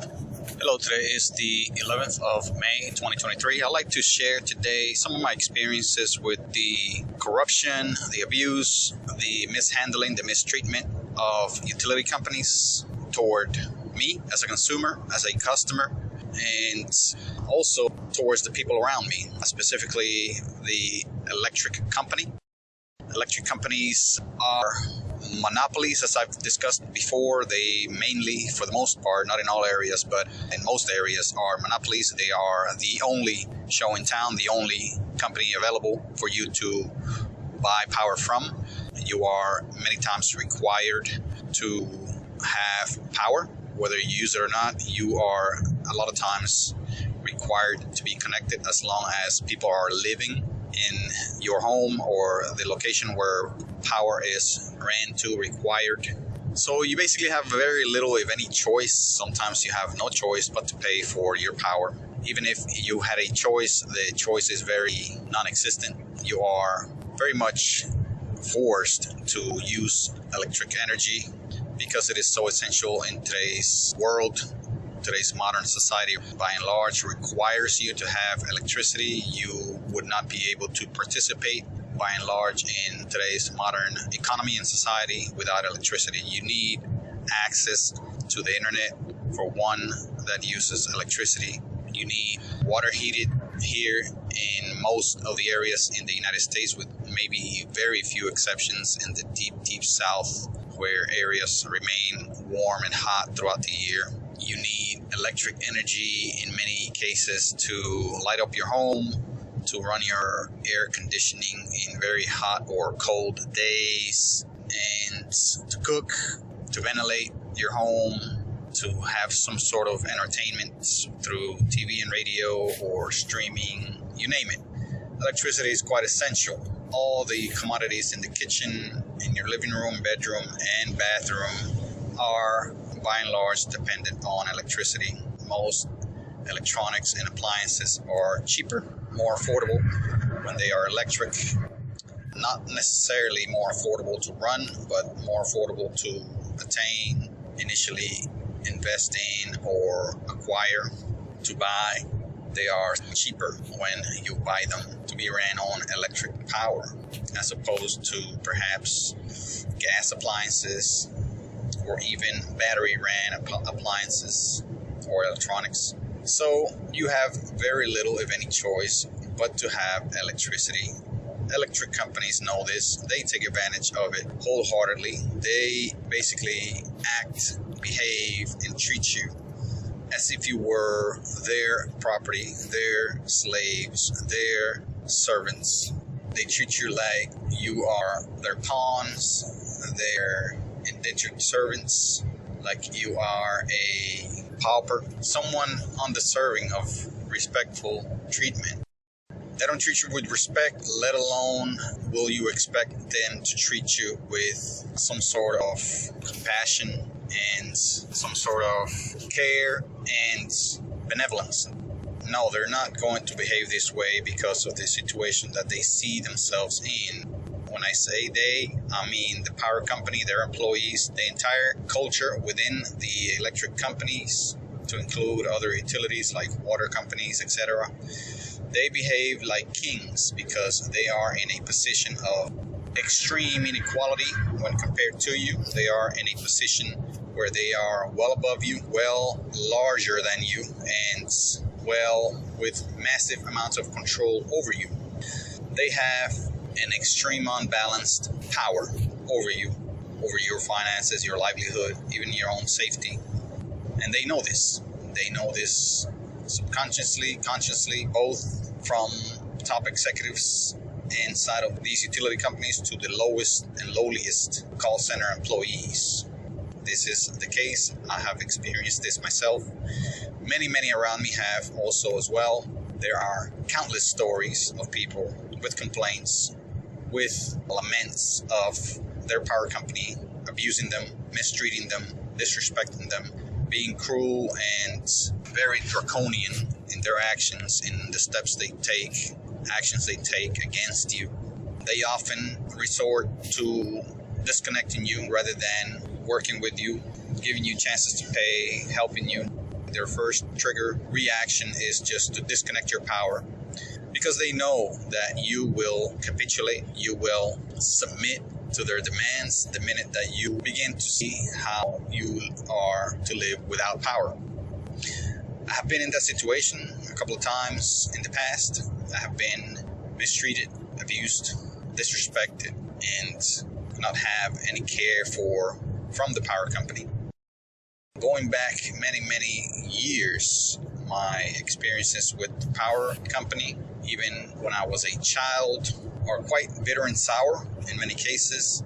Hello, today is the 11th of May 2023. I'd like to share today some of my experiences with the corruption, the abuse, the mishandling, the mistreatment of utility companies toward me as a consumer, as a customer, and also towards the people around me, specifically the electric company. Electric companies are monopolies, as I've discussed before. They mainly, for the most part, not in all areas, but in most areas, are monopolies. They are the only show in town, the only company available for you to buy power from. You are many times required to have power, whether you use it or not. You are a lot of times required to be connected as long as people are living in your home or the location where power is ran to, required. So you basically have very little, if any, choice. Sometimes you have no choice but to pay for your power. Even if you had a choice, the choice is very non-existent. You are very much forced to use electric energy because it is so essential in today's world. Today's modern society, by and large, requires you to have electricity. You would not be able to participate, by and large, in today's modern economy and society without electricity. You need access to the internet, for one, that uses electricity. You need water heated here in most of the areas in the United States, with maybe very few exceptions in the deep south, where areas remain warm and hot throughout the year. You need electric energy in many cases to light up your home, to run your air conditioning in very hot or cold days, and to cook, to ventilate your home, to have some sort of entertainment through TV and radio or streaming, you name it. Electricity is quite essential. All the commodities in the kitchen, in your living room, bedroom, and bathroom are by and large dependent on electricity. Most electronics and appliances are cheaper, more affordable when they are electric. Not necessarily more affordable to run, but more affordable to attain, initially invest in, or acquire, to buy. They are cheaper when you buy them to be ran on electric power, as opposed to perhaps gas appliances or even battery-ran appliances or electronics. So you have very little, if any, choice but to have electricity. Electric companies know this. They take advantage of it wholeheartedly. They basically act, behave, and treat you as if you were their property, their slaves, their servants. They treat you like you are their pawns, their indentured servants, like you are a pauper, someone undeserving of respectful treatment. They don't treat you with respect, let alone will you expect them to treat you with some sort of compassion and some sort of care and benevolence. No, they're not going to behave this way because of the situation that they see themselves in. When I say they, I mean the power company, their employees, the entire culture within the electric companies, to include other utilities like water companies, etc. They behave like kings because they are in a position of extreme inequality when compared to you. They are in a position where they are well above you, well larger than you, and well with massive amounts of control over you. They have an extreme unbalanced power over you, over your finances, your livelihood, even your own safety. And they know this. They know this subconsciously, consciously, both from top executives inside of these utility companies to the lowest and lowliest call center employees. This is the case. I have experienced this myself. Many around me have also as well. There are countless stories of people with complaints, with laments of their power company abusing them, mistreating them, disrespecting them, being cruel and very draconian in their actions, in the steps they take, actions they take against you. They often resort to disconnecting you rather than working with you, giving you chances to pay, helping you. their first trigger reaction is just to disconnect your power, because they know that you will capitulate, you will submit to their demands the minute that you begin to see how you are to live without power. I have been in that situation a couple of times in the past. I have been mistreated, abused, disrespected, and not have any care from the power company. Going back many years, my experiences with the power company, even when I was a child, are quite bitter and sour in many cases.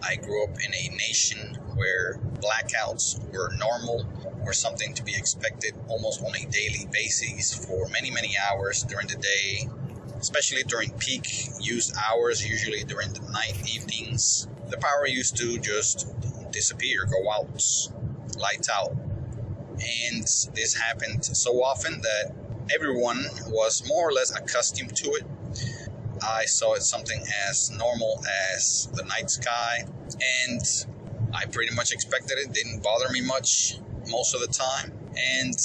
I grew up in a nation where blackouts were normal, or something to be expected almost on a daily basis for many hours during the day, especially during peak use hours, usually during the night, evenings. The power used to just disappear, go out, lights out. And this happened so often that everyone was more or less accustomed to it. I saw it something as normal as the night sky, and I pretty much expected it. Didn't bother me much most of the time, and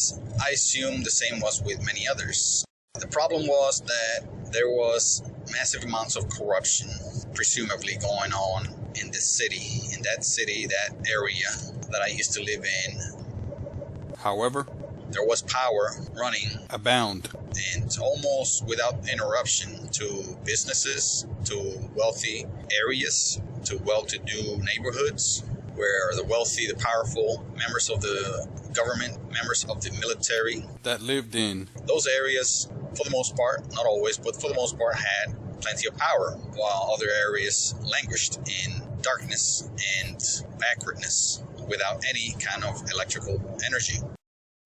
I assumed the same was with many others. The problem was that there was massive amounts of corruption, presumably going on in the city, that area that I used to live in. However, there was power running abound, and almost without interruption, to businesses, to wealthy areas, to well-to-do neighborhoods, where the wealthy, the powerful, members of the government, members of the military that lived in those areas, for the most part, not always, but for the most part, had plenty of power, while other areas languished in darkness and backwardness without any kind of electrical energy.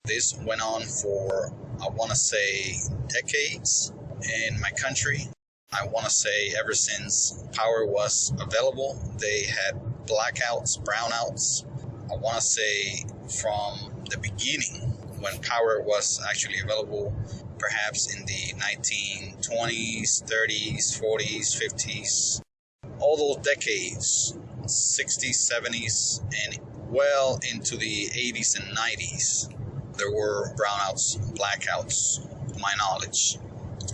This went on for, I want to say, decades in my country. I want to say ever since power was available, they had blackouts, brownouts. I want to say from the beginning, when power was actually available, perhaps in the 1920s, 30s, 40s, 50s, all those decades, 60s, 70s, and well into the 80s and 90s, there were brownouts, blackouts, to my knowledge,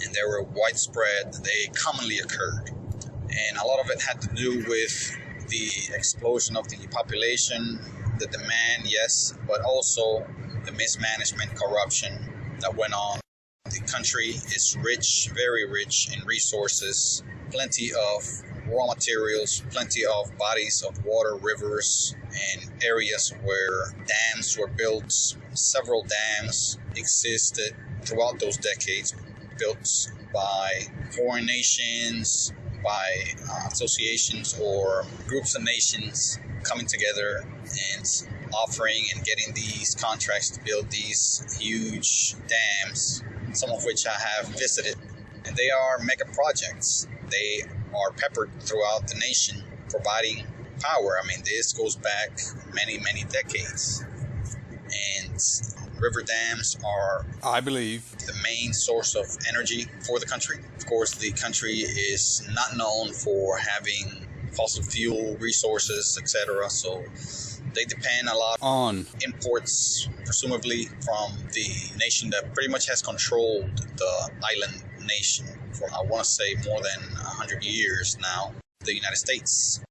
and they were widespread. They commonly occurred, and a lot of it had to do with the explosion of the population, the demand, yes, but also the mismanagement, corruption that went on. The country is rich, very rich in resources, plenty of raw materials, plenty of bodies of water, rivers, and areas where dams were built. Several dams existed throughout those decades, built by foreign nations, by associations or groups of nations coming together and offering and getting these contracts to build these huge dams, some of which I have visited. And they are mega projects. They are peppered throughout the nation, providing power. I mean, this goes back many decades. And river dams are, I believe, the main source of energy for the country. Of course, the country is not known for having fossil fuel resources, etc. So they depend a lot on imports, presumably from the nation that pretty much has controlled the island nation for, I want to say, more than 100 years now, the United States.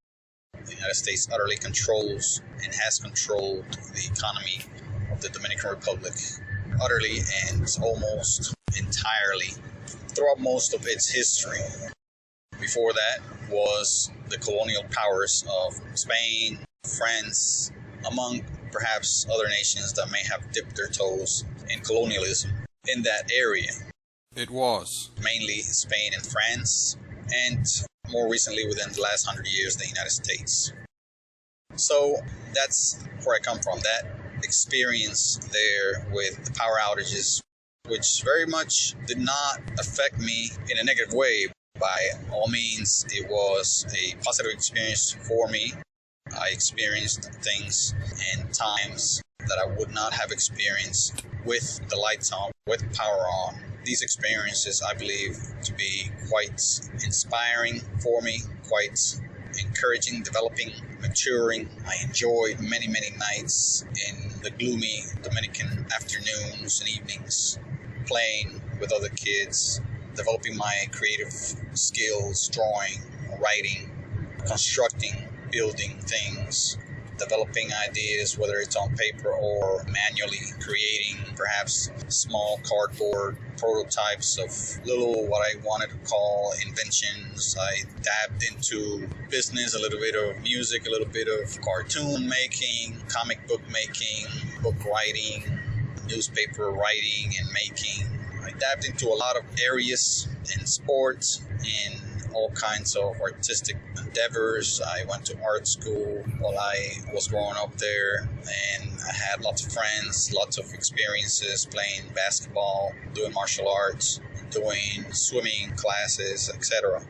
The United States utterly controls and has controlled the economy of the Dominican Republic, utterly and almost entirely, throughout most of its history. Before that was the colonial powers of Spain, France, among perhaps other nations that may have dipped their toes in colonialism in that area. It was mainly Spain and France, and more recently, within the last 100 years, the United States. So that's where I come from, that experience there with the power outages, which very much did not affect me in a negative way. By all means, it was a positive experience for me. I experienced things and times that I would not have experienced with the lights on, with power on. These experiences, I believe, to be quite inspiring for me, quite encouraging, developing, maturing. I enjoyed many, many nights in the gloomy Dominican afternoons and evenings, playing with other kids, developing my creative skills, drawing, writing, constructing, building things, developing ideas, whether it's on paper or manually creating perhaps small cardboard prototypes of little what I wanted to call inventions. I dabbed into business, a little bit of music, a little bit of cartoon making, comic book making, book writing, newspaper writing and making. I dabbed into a lot of areas in sports, in all kinds of artistic endeavors. I went to art school while I was growing up there, and I had lots of friends, lots of experiences playing basketball, doing martial arts, doing swimming classes, etc.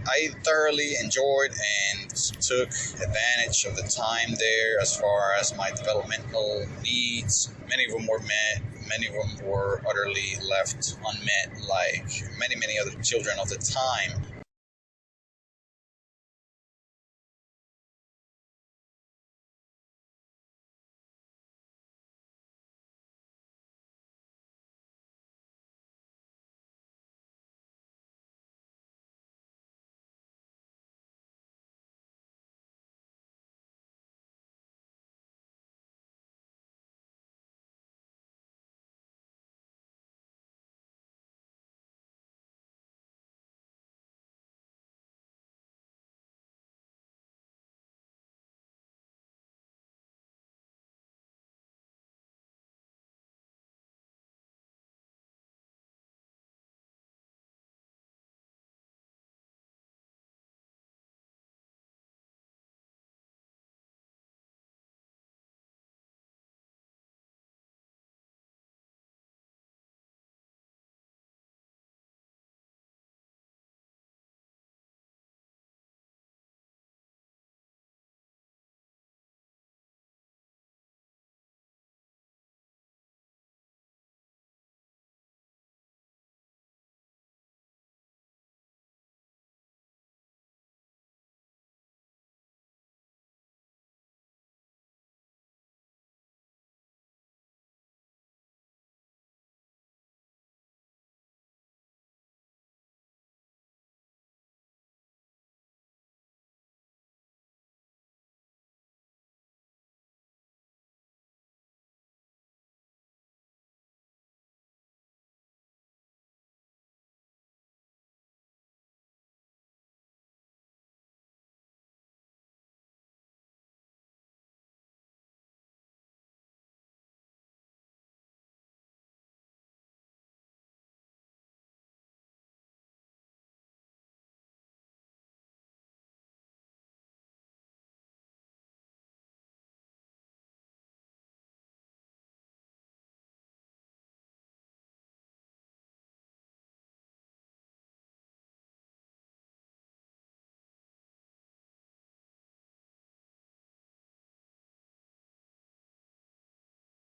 I thoroughly enjoyed and took advantage of the time there as far as my developmental needs. Many of them were met, many of them were utterly left unmet, like many other children of the time.